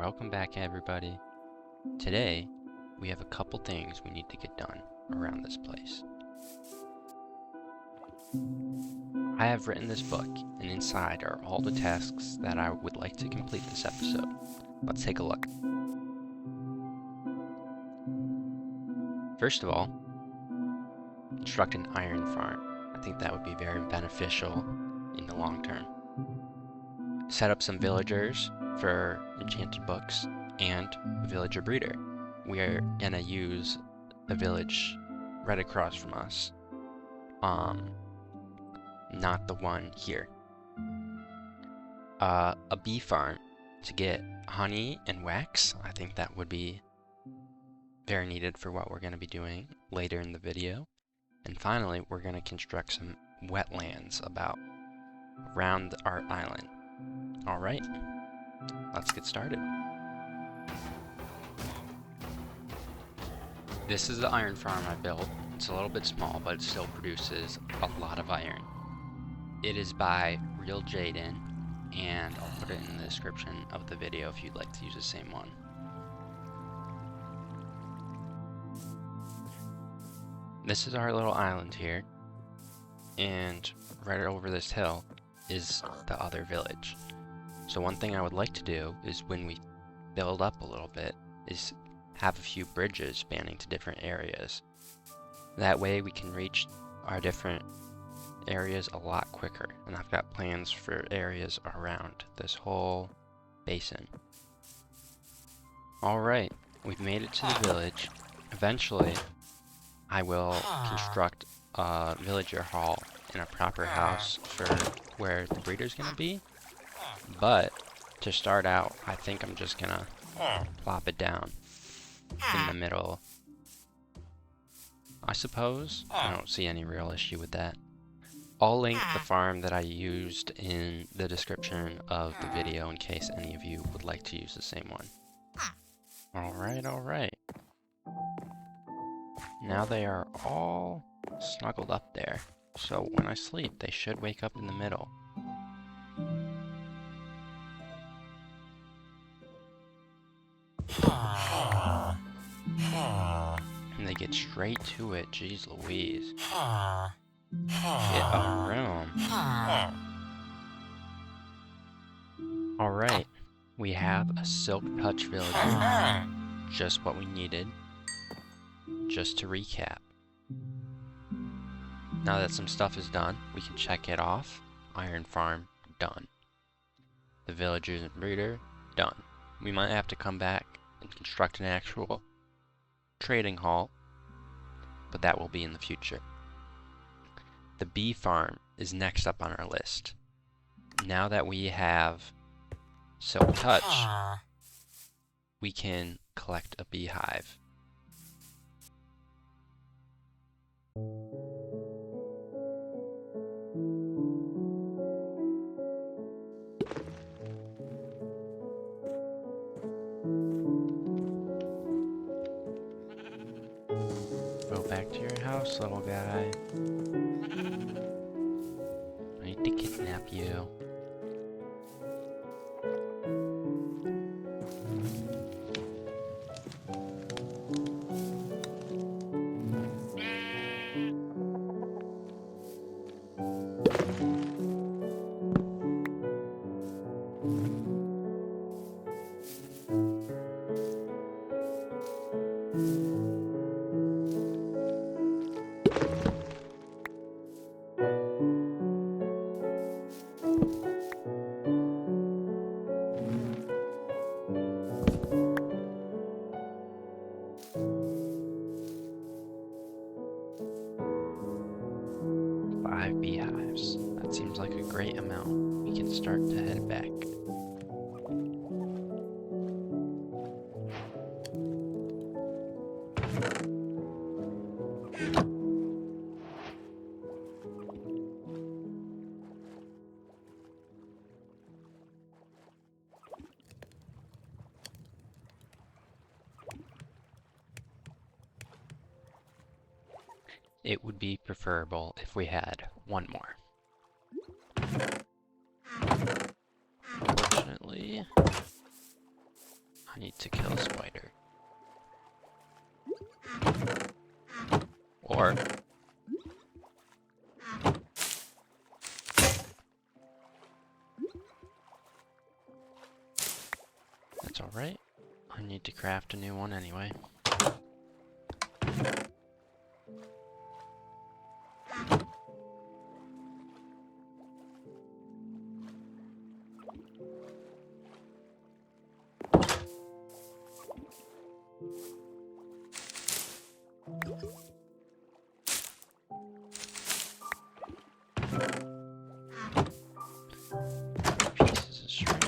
welcome back everybody. Today, we have a couple things we need to get done around this place. I have written this book, and inside are all the tasks that I would like to complete this episode. Let's take a look. First of all, construct an iron farm. I think that would be very beneficial in the long term. Set up some villagers for enchanted books and a villager breeder. We are gonna use a village right across from us. Not the one here. A bee farm to get honey and wax. I think that would be very needed for what we're gonna be doing later in the video. And finally, we're gonna construct some wetlands around our island. Alright, let's get started. This is the iron farm I built. It's a little bit small, but it still produces a lot of iron. It is by Real Jaden, and I'll put it in the description of the video if you'd like to use the same one. This is our little island here, and right over this hill is the other village. So one thing I would like to do is when we build up a little bit is have a few bridges spanning to different areas. That way we can reach our different areas a lot quicker, and I've got plans for areas around this whole basin. Alright, we've made it to the village. Eventually I will construct a villager hall and a proper house for where the breeder's gonna be. But to start out, I think I'm just gonna plop it down in the middle. I suppose I don't see any real issue with that. I'll link the farm that I used in the description of the video in case any of you would like to use the same one. Alright. Now they are all snuggled up there, so when I sleep they should wake up in the middle. And they get straight to it, jeez Louise. Get a room. Alright, we have a Silk Touch villager. Just what we needed. Just to recap. Now that some stuff is done, we can check it off. Iron farm, done. The villagers and breeder, done. We might have to come back and construct an actual trading hall, but that will be in the future. The bee farm is next up on our list. Now that we have Silk Touch, we can collect a beehive. Go back to your house, little guy. I need to kidnap you. Beehives. That seems like a great amount. We can start to head back. It would be preferable if we had one more. Unfortunately, I need to kill a spider. Or that's alright. I need to craft a new one anyway. Pieces of string.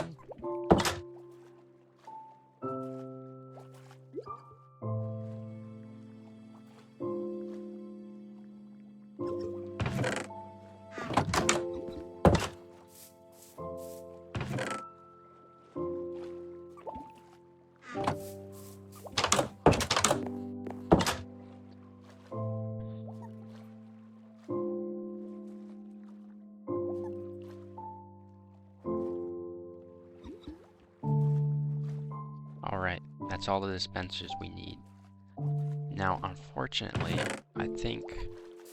Alright, that's all the dispensers we need. Now, unfortunately, I think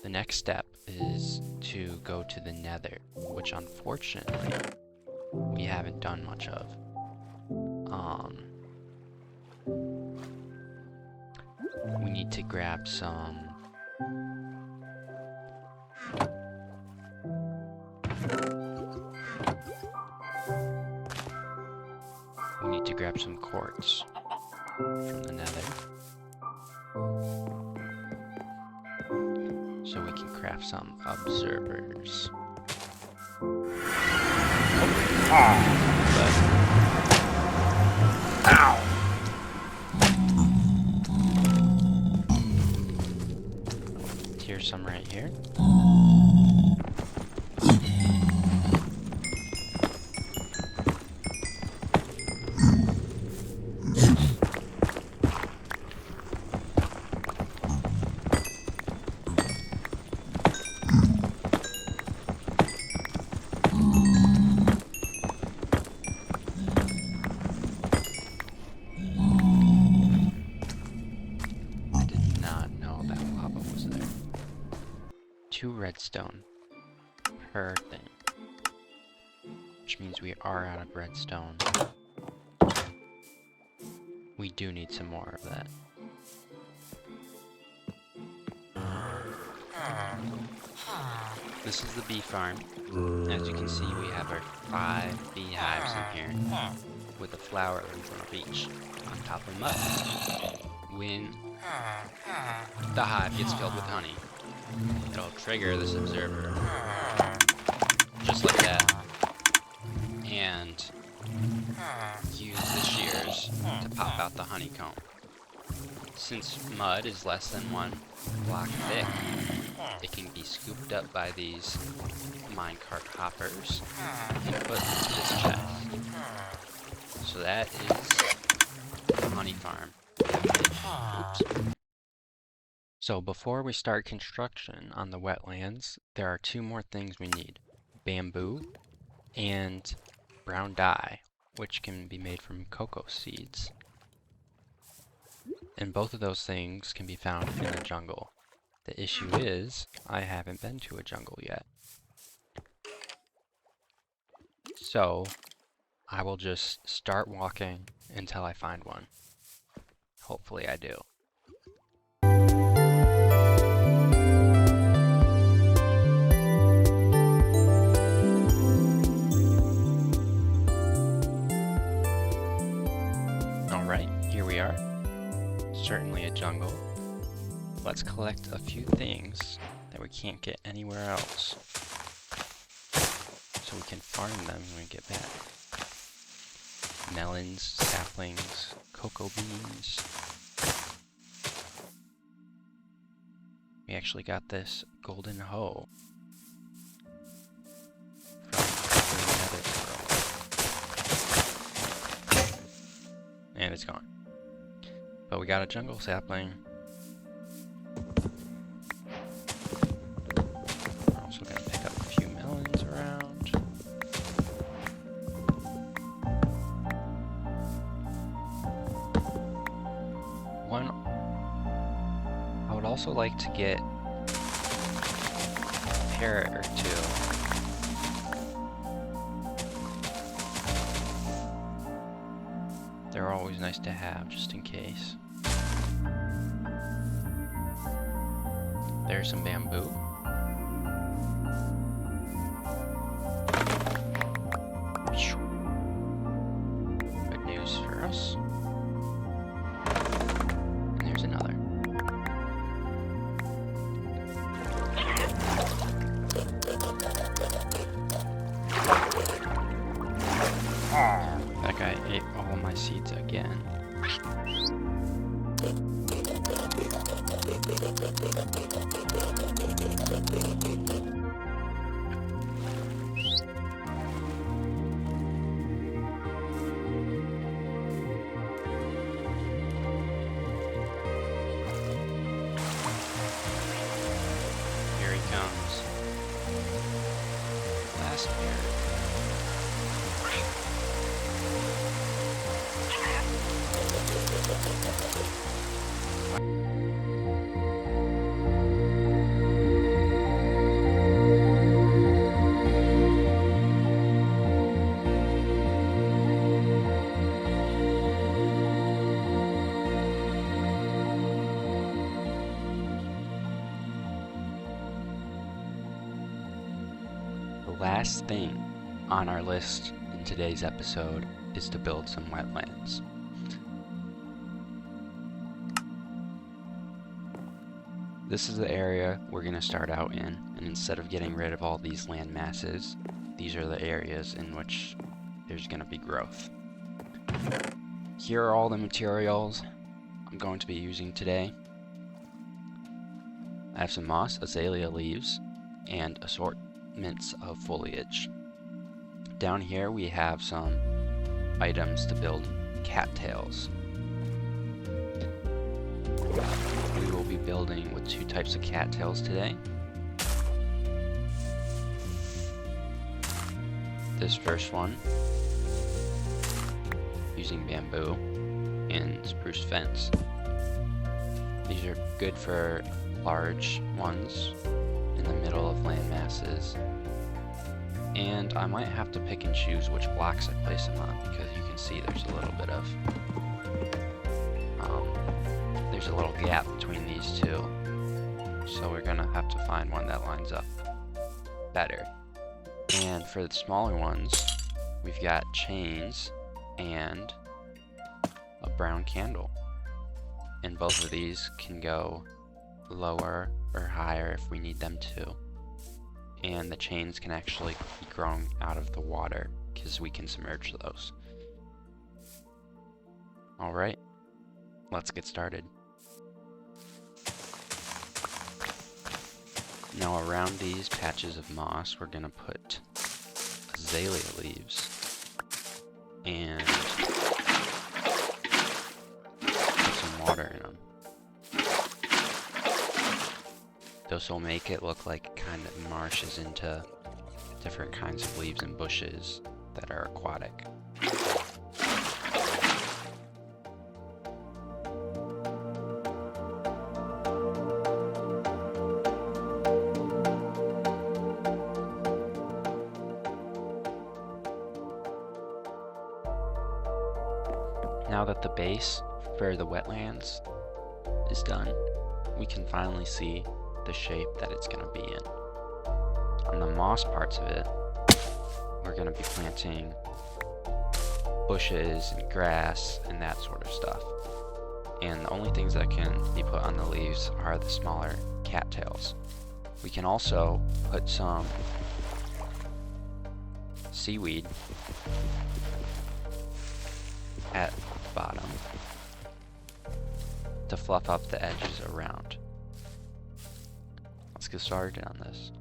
the next step is to go to the Nether, which unfortunately we haven't done much of. We need to grab some quartz from the Nether so we can craft some observers. Ow! Here's some right here. Redstone per thing, which means we are out of redstone. We do need some more of that. This is the bee farm. As you can see, we have our 5 beehives in here with a flower in front of each on top of mud. When the hive gets filled with honey, it'll trigger this observer, just like that, and use the shears to pop out the honeycomb. Since mud is less than 1 block thick, it can be scooped up by these minecart hoppers and put into this chest. So that is the honey farm. Oops. So before we start construction on the wetlands, there are 2 more things we need. Bamboo and brown dye, which can be made from cocoa seeds. And both of those things can be found in the jungle. The issue is, I haven't been to a jungle yet. So, I will just start walking until I find one. Hopefully I do. Alright, here we are. Certainly a jungle. Let's collect a few things that we can't get anywhere else, so we can farm them when we get back. Melons, saplings, cocoa beans. We actually got this golden hoe from the nether world. And it's gone. But we got a jungle sapling. We're also going to pick up a few melons around. also like to get a parrot or two. They're always nice to have, just in case. There's some bamboo. Good news for us. And there's another. That guy ate all my seeds again. Here he comes. Last parrot. The last thing on our list in today's episode is to build some wetlands. This is the area we're going to start out in, and instead of getting rid of all these land masses, these are the areas in which there's going to be growth. Here are all the materials I'm going to be using today. I have some moss, azalea leaves, and assortments of foliage. Down here we have some items to build cattails. We will be building with two types of cattails today. This first one, using bamboo and spruce fence. These are good for large ones in the middle of land masses. And I might have to pick and choose which blocks I place them on, because you can see there's a little bit of there's a little gap between these two, so we're gonna have to find one that lines up better. And for the smaller ones, we've got chains and a brown candle, and both of these can go lower or higher if we need them to. And the chains can actually be grown out of the water because we can submerge those. Alright, let's get started. Now around these patches of moss, we're going to put azalea leaves and put some water in them. This will make it look like it kind of marshes into different kinds of leaves and bushes that are aquatic. Now that the base for the wetlands is done, we can finally see the shape that it's going to be in. On the moss parts of it, we're going to be planting bushes and grass and that sort of stuff. And the only things that can be put on the leaves are the smaller cattails. We can also put some seaweed at the bottom to fluff up the edges around. Let's get started on this.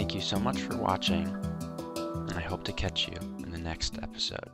Thank you so much for watching, and I hope to catch you in the next episode.